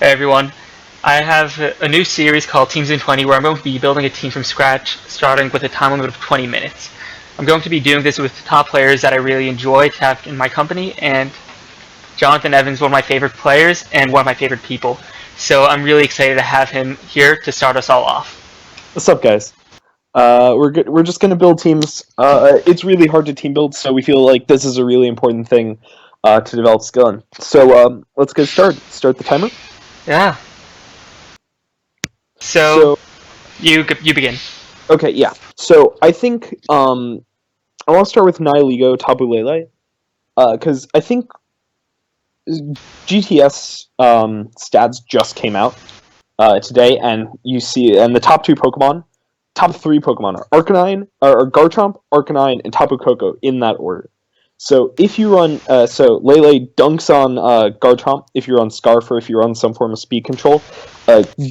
Hey everyone, I have a new series called Teams in 20 where I'm going to be building a team from scratch, starting with a time limit of 20 minutes. I'm going to be doing this with top players that I really enjoy to have in my company, and Jonathan Evans, one of my favorite players and one of my favorite people. So I'm really excited to have him here to start us all off. What's up, guys? We're just gonna build teams. It's really hard to team build, so we feel like this is a really important thing to develop skill in. So let's get started. Start the timer. Yeah. So you begin. Okay, yeah. So I think I want to start with Nihiligo Tabu Lele, because I think GTS stats just came out today, and the top three Pokemon are Arcanine, or Garchomp, Arcanine, and Tapu Koko in that order. So if you run, Lele dunks on Garchomp if you're on Scarf or if you're on some form of speed control,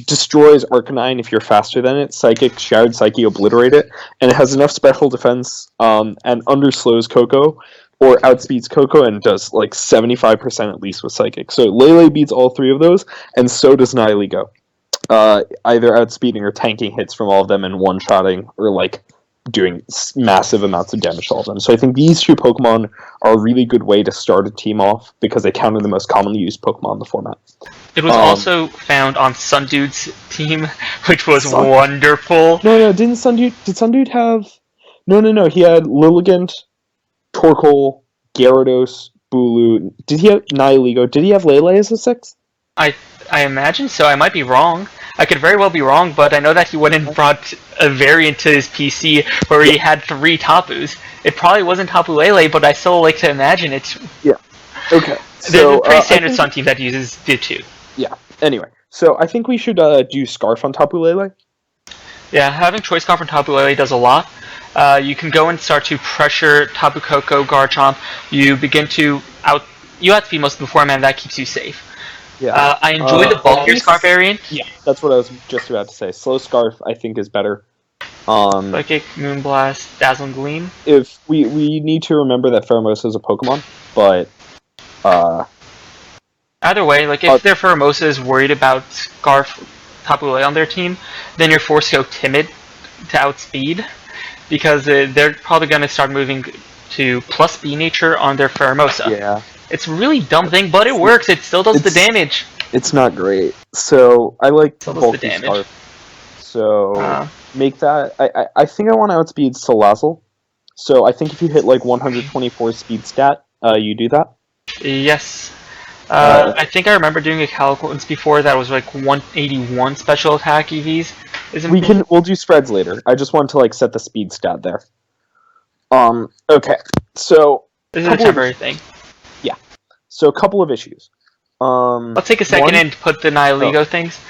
destroys Arcanine if you're faster than it, Psychic, Shattered Psyche, obliterate it, and it has enough special defense and underslows Koko or outspeeds Koko and does like 75% at least with Psychic. So Lele beats all three of those, and so does Nihiligo. Either outspeeding or tanking hits from all of them and one-shotting or like doing massive amounts of damage to all of them. So I think these two Pokemon are a really good way to start a team off because they counter the most commonly used Pokemon in the format. It was also found on Sundude's team, which was wonderful. No, did Sundude have... No, he had Lilligant, Torkoal, Gyarados, Bulu. Did he have Nihiligo? Did he have Lele as a sixth? I imagine so. I might be wrong. I could very well be wrong, but I know that he went and brought a variant to his PC where he had 3 Tapus. It probably wasn't Tapu Lele, but I still like to imagine it. Yeah. Okay. There's a pretty standard Sun team that uses the 2. Yeah. Anyway, so I think we should do Scarf on Tapu Lele. Yeah, having Choice Scarf on Tapu Lele does a lot. You can go and start to pressure Tapu Koko, Garchomp. You begin to outspeed most of the format, and that keeps you safe. Yeah. I enjoy the bulkier Scarf variant. Yeah, that's what I was just about to say. Slow Scarf, I think, is better. Psychic, Moonblast, Dazzling Gleam. If we need to remember that Pheromosa is a Pokemon, but either way, like if their Pheromosa is worried about Scarf Tapu Lele on their team, then you're forced to go Timid to outspeed, because they're probably going to start moving to plus B nature on their Pheromosa. Yeah. It's a really dumb thing, but it works. It still does the damage. It's not great. So I like bulky damage. Scarf. So make that. I think I want to outspeed Salazzle. So I think if you hit like 124 speed stat, you do that. Yes. I think I remember doing a calculus before that was like 181 special attack EVs. We'll do spreads later. I just want to like set the speed stat there. Okay. So this is a temporary thing. Yeah. So a couple of issues. Let's take a second and put the Nihiligo things.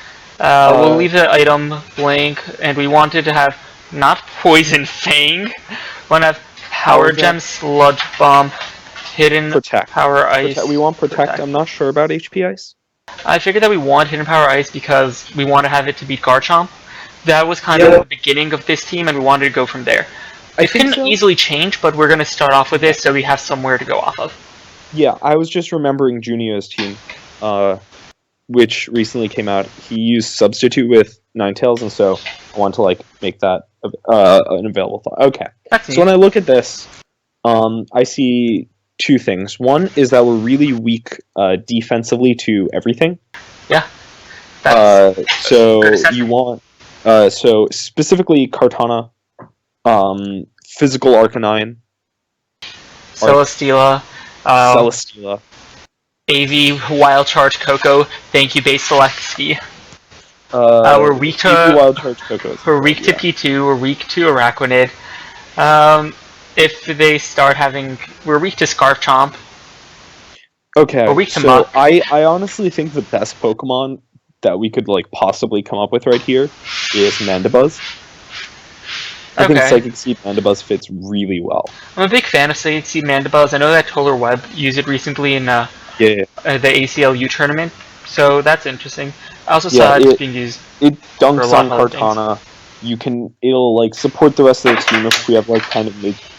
We'll leave the item blank, and we wanted to have not Poison Fang. We want to have Power Gem, Sludge Bomb, Hidden Power Ice. We want Protect. I'm not sure about HP Ice. I figured that we want Hidden Power Ice because we want to have it to beat Garchomp. That was kind of the beginning of this team, and we wanted to go from there. It can easily change, but we're going to start off with this so we have somewhere to go off of. Yeah, I was just remembering Junio's team, which recently came out. He used Substitute with Ninetales, and so I want to like make that an available thought. Okay, so when I look at this, I see 2 things. One is that we're really weak defensively to everything. Yeah. So you want so specifically Kartana, Physical Arcanine, Celesteela. Celesteela. AV Wild Charge Koko. Thank you, Base Selexi. We're weak to Wild Charge Koko. We're weak to P2. We're weak to Araquanid. If they start having, we're weak to Scarf Chomp. Okay. We're weak to so Muck. I honestly think the best Pokemon that we could like possibly come up with right here is Mandibuzz. I think Psychic Seed Mandibuzz fits really well. I'm a big fan of Psychic Seed Mandibuzz. I know that Tolar Web used it recently in the ACLU tournament, so that's interesting. I also saw it being used. It dunks on Kartana. It'll like support the rest of the team if we have like kind of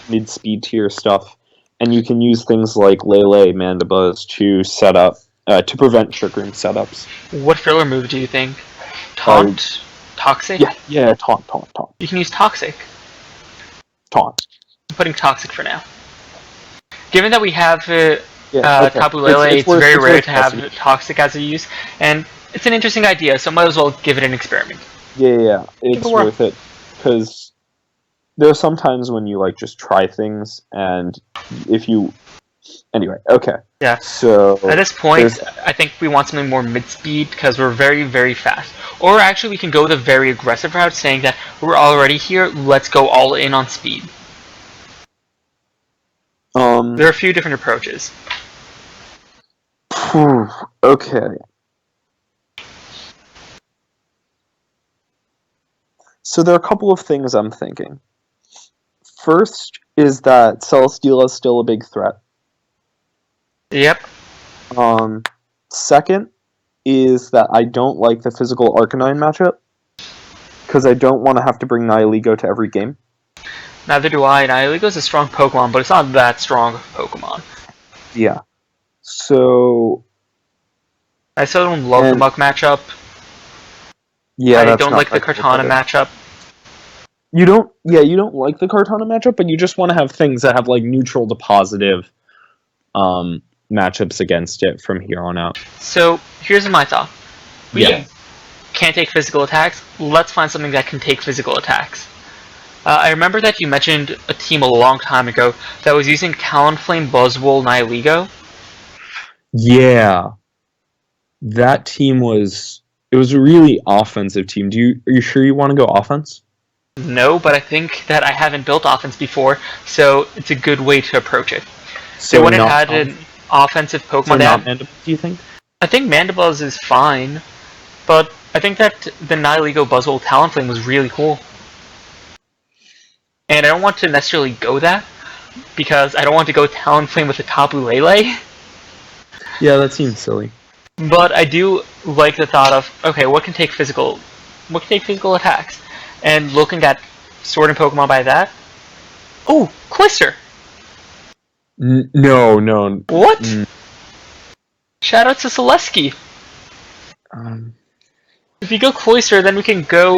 mid speed tier stuff, and you can use things like Lele Mandibuzz to set up to prevent triggering setups. What filler move do you think? Taunt? Toxic? Yeah, taunt. You can use Toxic. Taunt. I'm putting Toxic for now. Given that we have Okay. Tapu Lele, it's very rare to have testing. Toxic as a use, and it's an interesting idea, so might as well give it an experiment. Yeah, it's worth it, because there are some times when you like just try things, and if you... Anyway, okay. Yeah. So at this point, I think we want something more mid-speed, because we're very, very fast. Or actually, we can go the very aggressive route, saying that we're already here, let's go all in on speed. There are a few different approaches. Okay. So there are a couple of things I'm thinking. First is that Celesteela is still a big threat. Yep. Second is that I don't like the physical Arcanine matchup, because I don't want to have to bring Nihilego to every game. Neither do I. Nihilego is a strong Pokemon, but it's not that strong of a Pokemon. Yeah. So... I still don't love the Muk matchup. Yeah, I don't like the Kartana matchup. You don't like the Kartana matchup, but you just want to have things that have like neutral to positive matchups against it from here on out. So here's my thought. We can't take physical attacks. Let's find something that can take physical attacks. I remember that you mentioned a team a long time ago that was using Talonflame, Buzzwole, Nihilego. Yeah. That team was... It was a really offensive team. Are you sure you want to go offense? No, but I think that I haven't built offense before, so it's a good way to approach it. So they wouldn't have had an offensive Pokemon. So not Mandibuzz, do you think? I think Mandibuzz is fine, but I think that the Nihilego Buzzwole Talonflame was really cool. And I don't want to necessarily go that, because I don't want to go Talonflame with a Tapu Lele. Yeah, that seems silly. But I do like the thought of, okay, what can take physical attacks? And looking at Sword and Pokemon by that. Oh, Cloyster! No. What? Shout out to Selesky. If you go Cloyster, then we can go,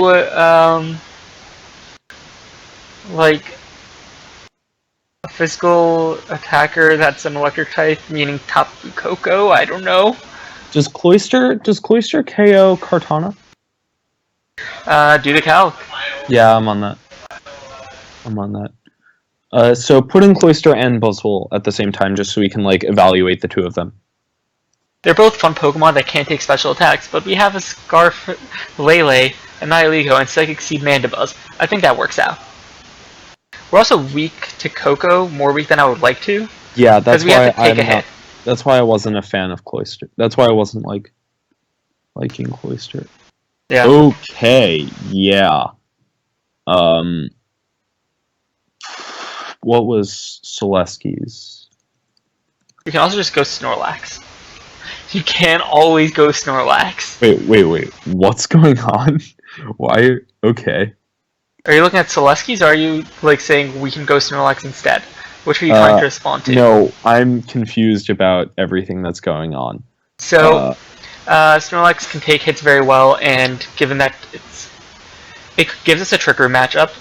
like, a physical attacker that's an electric type, meaning Tapu Koko, I don't know. Does Cloyster KO Kartana? Do the calc. Yeah, I'm on that. So put in Cloyster and Buzzwole at the same time, just so we can like evaluate the two of them. They're both fun Pokemon that can't take special attacks, but we have a Scarf Lele, a Nihilego, and Psychic Seed Mandibuzz. I think that works out. We're also weak to Koko, more weak than I would like to. Yeah, that's why hit. That's why I wasn't a fan of Cloyster. That's why I wasn't liking Cloyster. Yeah. Okay, yeah. What was Selesky's? You can also just go Snorlax. You can't always go Snorlax. Wait. What's going on? Why? Okay. Are you looking at Selesky's, or are you like saying we can go Snorlax instead? Which are you trying to respond to? No, I'm confused about everything that's going on. So, Snorlax can take hits very well, and given that it gives us a trigger matchup,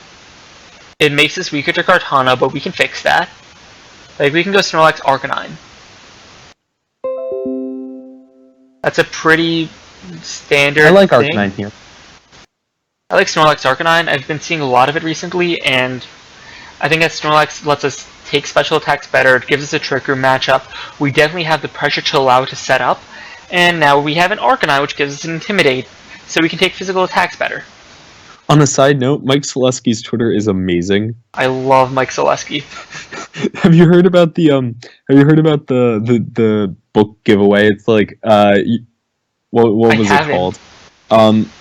it makes us weaker to Kartana, but we can fix that. Like, we can go Snorlax Arcanine. That's a pretty standard I like thing. Arcanine here. I like Snorlax Arcanine. I've been seeing a lot of it recently, and I think that Snorlax lets us take special attacks better. It gives us a trigger matchup. We definitely have the pressure to allow it to set up. And now we have an Arcanine, which gives us an Intimidate, so we can take physical attacks better. On a side note, Mike Selesky's Twitter is amazing. I love Mike Selesky. Have you heard about the book giveaway? It's like what was it called?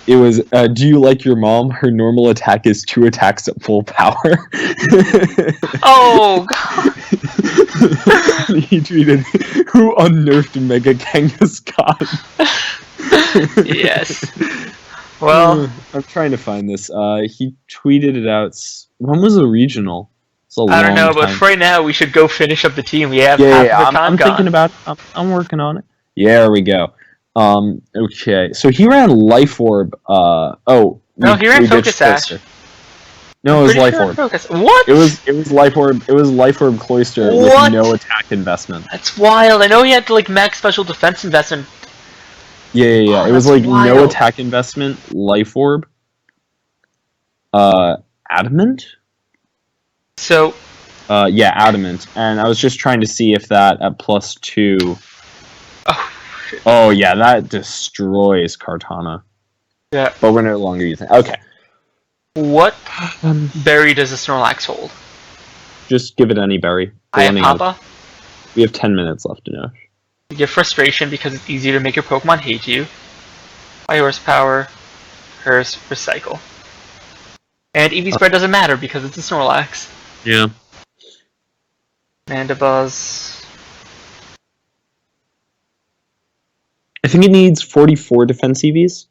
It was do you like your mom? Her normal attack is 2 attacks at full power. Oh god. He tweeted, "Who unnerfed Mega Kangaskhan?" Yes. Well, I'm trying to find this. He tweeted it out. When was the regional? I don't know, but for right now we should go finish up the team. We have half of the time I'm gone. thinking about it. I'm working on it. There we go. Okay. So he ran Life Orb. No, he ran we ditched Focus Sash. Cloister. No, I'm it was pretty Life sure Orb. Focus. What? It was Life Orb. It was Life Orb Cloister What? with no attack investment. That's wild. I know he had like max special defense investment. Yeah. Oh, It was that's like no wild. attack investment. Life Orb. Adamant. So Yeah, Adamant. And I was just trying to see if that at +2. oh shit. Oh yeah, that destroys Kartana. Yeah. But we're no longer using. Okay. What berry does the Snorlax hold? Just give it any berry. I have Papa. We have 10 minutes left to know. You get frustration because it's easier to make your Pokemon hate you. High horsepower, curse, recycle. And EV spread doesn't matter because it's a Snorlax. Yeah. Mandibuzz. I think it needs 44 defense EVs.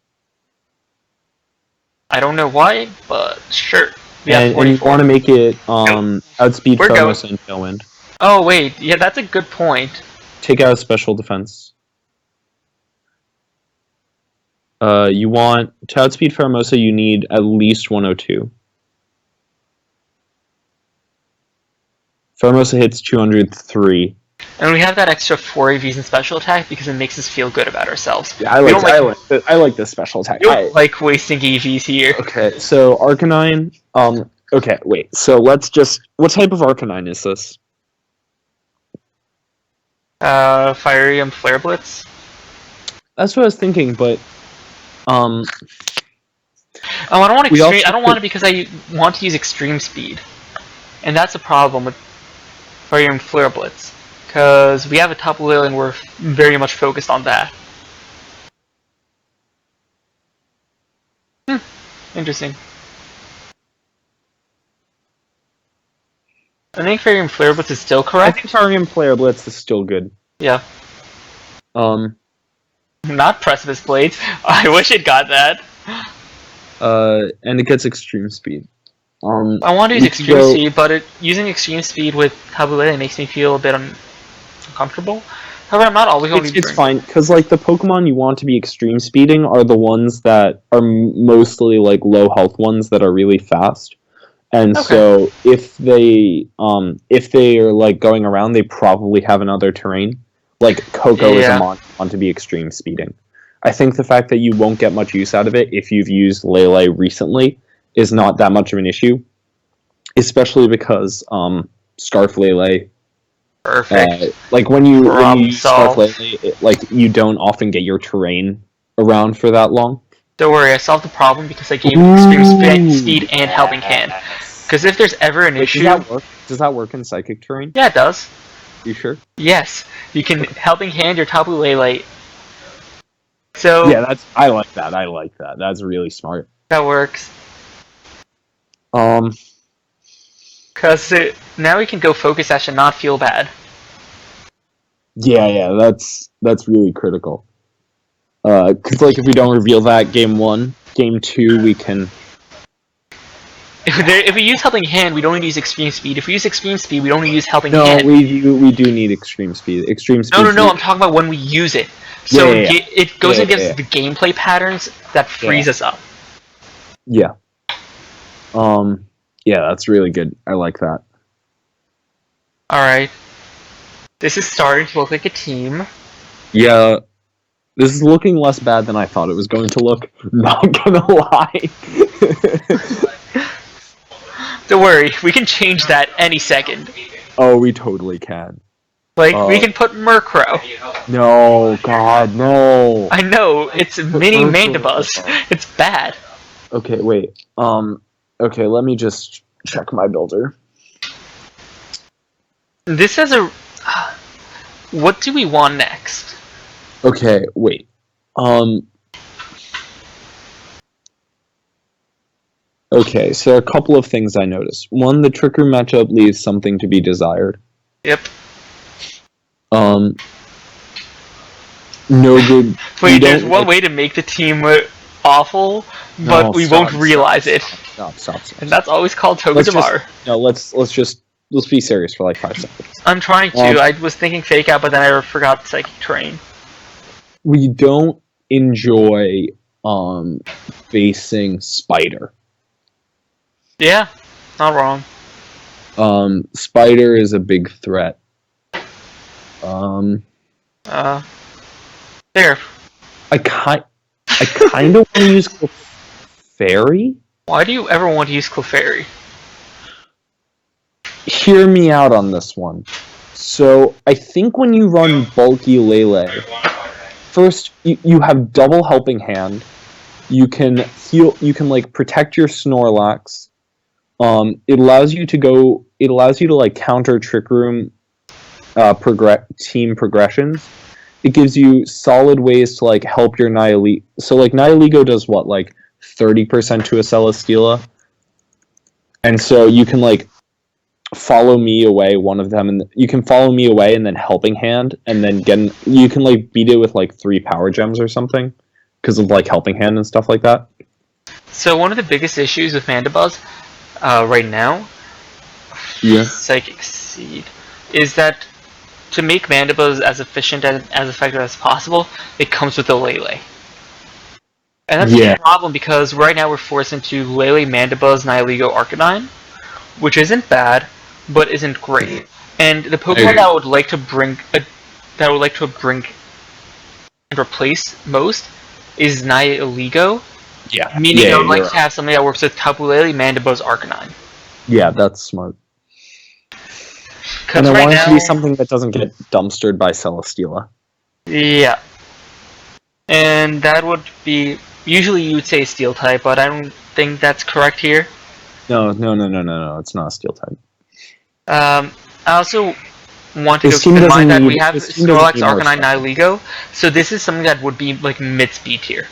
I don't know why, but sure. We have And you 44. want to make it outspeed We're Pharmos and Tailwind. Oh wait, yeah, that's a good point. Take out special defense. You want to outspeed Pheromosa, you need at least 102. Pheromosa hits 203. And we have that extra 4 AVs in special attack because it makes us feel good about ourselves. Yeah, I like the special attack. We don't like wasting EVs here. Okay, so Arcanine. Okay, wait. So let's just. What type of Arcanine is this? Fire Flare Blitz. That's what I was thinking, but Oh, I don't want We extreme. also I don't want it because I want to use extreme speed, and that's a problem with Fire Flare Blitz because we have a Tapu Lele and we're very much focused on that. Interesting. I think Fire Flare Blitz is still I correct. think Farium Flare Blitz is still good. Yeah. Not Precipice Blades. I wish it got that. And it gets extreme speed. I want to use extreme speed, but using extreme speed with Tapu Lele makes me feel a bit uncomfortable. However, I'm not always going to be. It's fine because like the Pokemon you want to be extreme speeding are the ones that are mostly like low health ones that are really fast. And so if they are like going around, they probably have another terrain. Like Coco is a mon to be extreme speeding. I think the fact that you won't get much use out of it if you've used Lele recently is not that much of an issue, especially because Scarf Lele. Perfect. Like when you use Scarf Lele, like you don't often get your terrain around for that long. Don't worry, I solved the problem because I gave extreme speed and helping hand. Because if there's ever an issue, does that work in Psychic terrain? Yeah, it does. You sure? Yes, you can helping hand your Tapu Lele. So yeah, I like that. That's really smart. That works. Because now we can go Focus Sash and not feel bad. Yeah, that's really critical. Because like if we don't reveal that game 1, game 2 we can. If we use Helping Hand, we don't need to use Extreme Speed. If we use Extreme Speed, we don't need to use Helping Hand. No, we do need Extreme Speed. Extreme Speed. No, I'm talking about when we use it. So it goes and gives the gameplay patterns that frees us up. Yeah. Yeah, that's really good. I like that. Alright. This is starting to look like a team. Yeah. This is looking less bad than I thought it was going to look. Not gonna lie. Don't worry, we can change that any second. Oh, we totally can. Like, we can put Murkrow. No, God, no. I know, it's mini Mandibuzz. It's bad. Okay, wait. Okay, let me just check my builder. This has a... What do we want next? Okay, wait. Okay, so there are a couple of things I noticed. One, the Trick Room matchup leaves something to be desired. Yep. No good. Wait, there's one way to make the team awful, but we won't realize it. Stop. And that's always called Togedemaru. Let's be serious for like 5 seconds. I'm trying to. I was thinking Fake Out, but then I forgot Psychic Terrain. We don't enjoy facing Spider. Yeah, not wrong. Spider is a big threat. Um, Uh, there. I kind of want to use Clefairy. Why do you ever want to use Clefairy? Hear me out on this one. So I think when you run bulky Lele, first you have double helping hand. You can heal. You can like protect your Snorlax. It allows you to go. It allows you to like counter Trick Room, team progressions. It gives you solid ways to like help your Nihilego. So like Nihilego does what, like 30% to a Celesteela, and so you can like follow me away one of them, and you can follow me away and then helping hand, and then you can like beat it with like 3 power gems or something because of like helping hand and stuff like that. So one of the biggest issues with Mandibuzz right now, Yeah. Psychic Seed, is that to make Mandibuzz as efficient and as effective as possible, it comes with a Lele. And that's a problem because right now we're forced into Lele, Mandibuzz, Nihilego, Arcanine, which isn't bad, but isn't great. And the Pokemon that I would like to bring and replace most is Nihilego. Yeah. Meaning I would like to have something that works with Tapu Lele, Mandibuzz, Arcanine. Yeah, that's smart. And Because I right want it now, to be something that doesn't get dumpstered by Celesteela. yeah, and that would be usually you would say Steel type, but I don't think that's correct here. No. It's not a Steel type. I also want to This keep team in doesn't mind that we need- have this team doesn't Snorlax, need more Arcanine, stuff. Nihilego, so this is something that would be like mid-speed tier.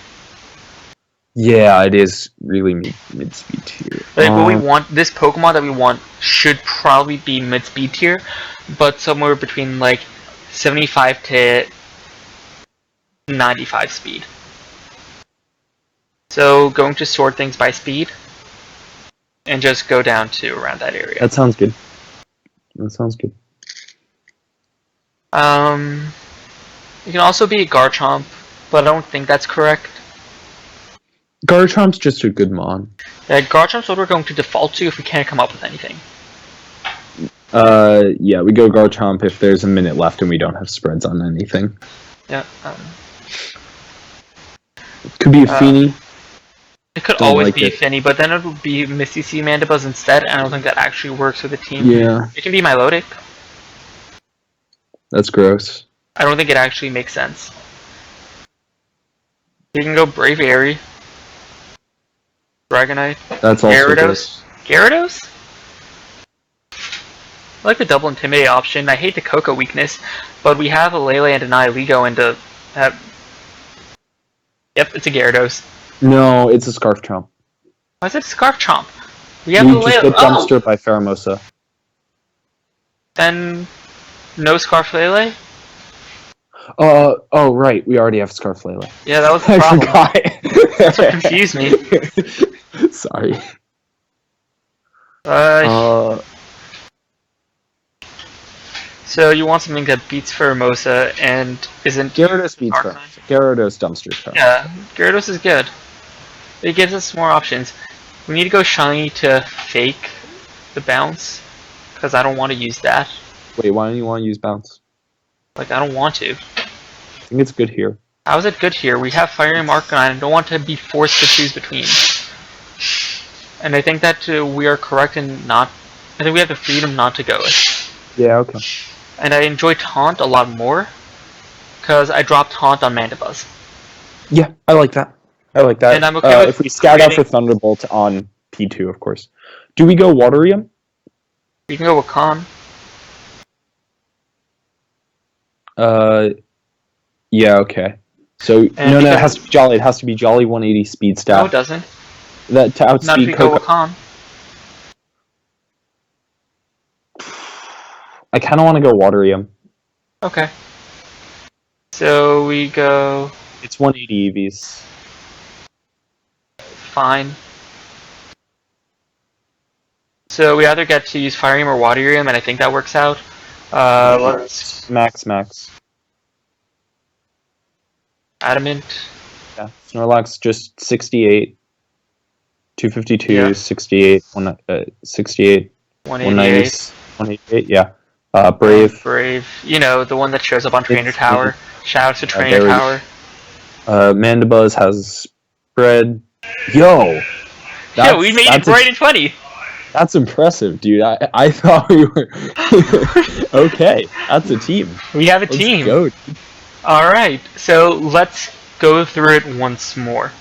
Yeah, it is really mid-speed tier. Like what we want, this Pokemon that we want should probably be mid-speed tier, but somewhere between like 75 to 95 speed. So going to sort things by speed, and just go down to around that area. That sounds good. That sounds good. You can also be a Garchomp, but I don't think that's correct. Garchomp's just a good mon. Yeah, Garchomp's what we're going to default to if we can't come up with anything. Yeah, we go Garchomp if there's a minute left and we don't have spreads on anything. Yeah. Could be a Feeny. It could Don't always like be a it. Finny, but then it would be Misty C Mandibuzz instead, and I don't think that actually works with the team. Yeah, It can be Milotic. that's gross. I don't think it actually makes sense. You can go Braviary. Dragonite. That's also Gyarados. gross. Gyarados? I like the double intimidate option. I hate the Coco weakness, but we have a Lele and a Nihilego and a... Yep, it's a Gyarados. No, it's a Scarf Chomp. Why is it Scarf Chomp? We have We the just Lele. get dumpstered by Pheromosa. Then no Scarf Lele? Oh, right. We already have Scarf Lele. Yeah, that was the I problem. forgot. That's what confused me. Sorry. So you want something that beats Pheromosa and isn't... Gyarados beats Arcanine? Gyarados dumpster Chomp. Yeah, Gyarados is good. It gives us more options. We need to go shiny to fake the bounce, because I don't want to use that. Wait, why don't you want to use Bounce? Like, I don't want to. I think it's good here. How is it good here? We have Fire and Arcanine. I don't want to be forced to choose between. And I think that we are correct in not... I think we have the freedom not to go it. Yeah, okay. And I enjoy Taunt a lot more, because I dropped Taunt on Mandibuzz. Yeah, I like that. I like that. And I'm okay with if we scout out for creating- Thunderbolt on P2, of course. Do we go Waterium? We can go with Con. Yeah, okay. So no, it has to be Jolly. It has to be Jolly 180 speed stat. No, it doesn't. That to Not if outspeed we go Coco. with Con. I kind of want to go Waterium. Okay. So we go... It's 180 EVs. Fine. So we either get to use Firium or Waterium, and I think that works out. Let's... Max. Adamant. Yeah. Snorlax just 68, 252, Yeah. 68, 68, 190, 188. 188. Yeah. And Brave. Brave. You know, the one that shows up on Trainer It's Tower. Shout out to Trainer there we go. Tower. Mandibuzz has spread. Yo, Yeah, we made it right in 20. that's impressive, dude. I thought we were okay. That's a team. We have a Let's team. go, dude. Alright, so let's go through it once more.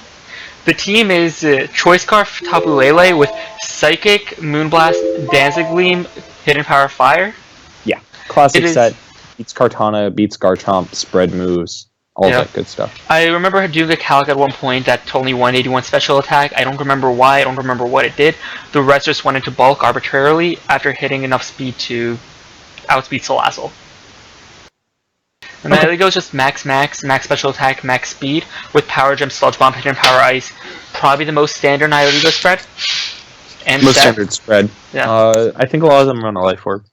The team is Choice Scarf Tapu Lele with Psychic, Moonblast, Dazzling, Hidden Power Fire. Yeah, classic It is- set. Beats Kartana, beats Garchomp, spread moves, all Yeah. that good stuff. I remember doing a calc at one point that told me 181 special attack. I don't remember why, I don't remember what it did. The rest just went into bulk arbitrarily after hitting enough speed to outspeed Salazzle. And then it goes just max special attack, max speed, with Power Gem, Sludge Bomb, Hidden Power Ice. Probably the most standard Nihilego spread. And Most set. standard spread. Yeah. I think a lot of them run a Life Orb.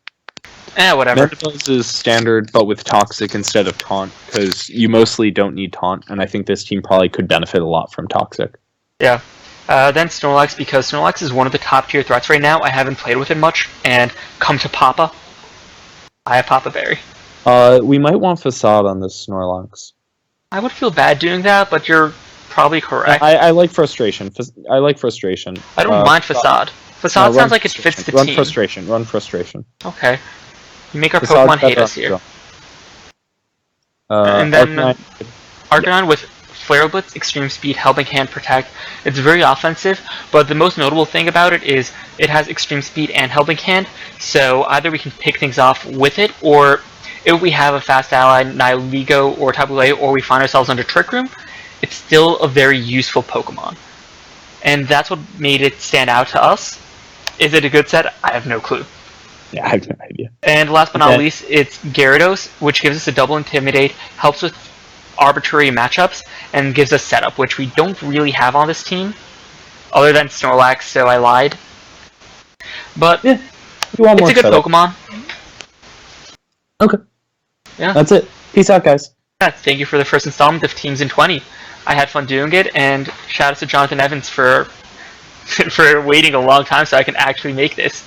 Whatever. Mandibuzz is standard, but with Toxic instead of Taunt, because you mostly don't need Taunt, and I think this team probably could benefit a lot from Toxic. Yeah. Then Snorlax, because Snorlax is one of the top tier threats right now. I haven't played with it much, and come to Papa. I have Papa Berry. We might want Facade on this Snorlax. I would feel bad doing that, but you're probably correct. I like Frustration. I like Frustration. I don't mind Facade. Facade sounds like it fits the team. Run Frustration. Okay. You make our Facade's Pokemon hate better us here. on And then Arcanine. Arcanine with Flare Blitz, Extreme Speed, Helping Hand, Protect. It's very offensive, but the most notable thing about it is it has Extreme Speed and Helping Hand, so either we can pick things off with it, or if we have a fast ally, Nihilego or Tapu Lele, or we find ourselves under Trick Room, it's still a very useful Pokemon. And that's what made it stand out to us. Is it a good set? I have no clue. Yeah, I have no idea. And last but not least, it's Gyarados, which gives us a double Intimidate, helps with arbitrary matchups, and gives us setup, which we don't really have on this team, other than Snorlax, so I lied. But Yeah, you want it's more a good setup. Pokemon. Okay. Yeah. That's it. Peace out, guys. Yeah, thank you for the first installment of Teams in 20. I had fun doing it, and shout out to Jonathan Evans for for waiting a long time so I can actually make this.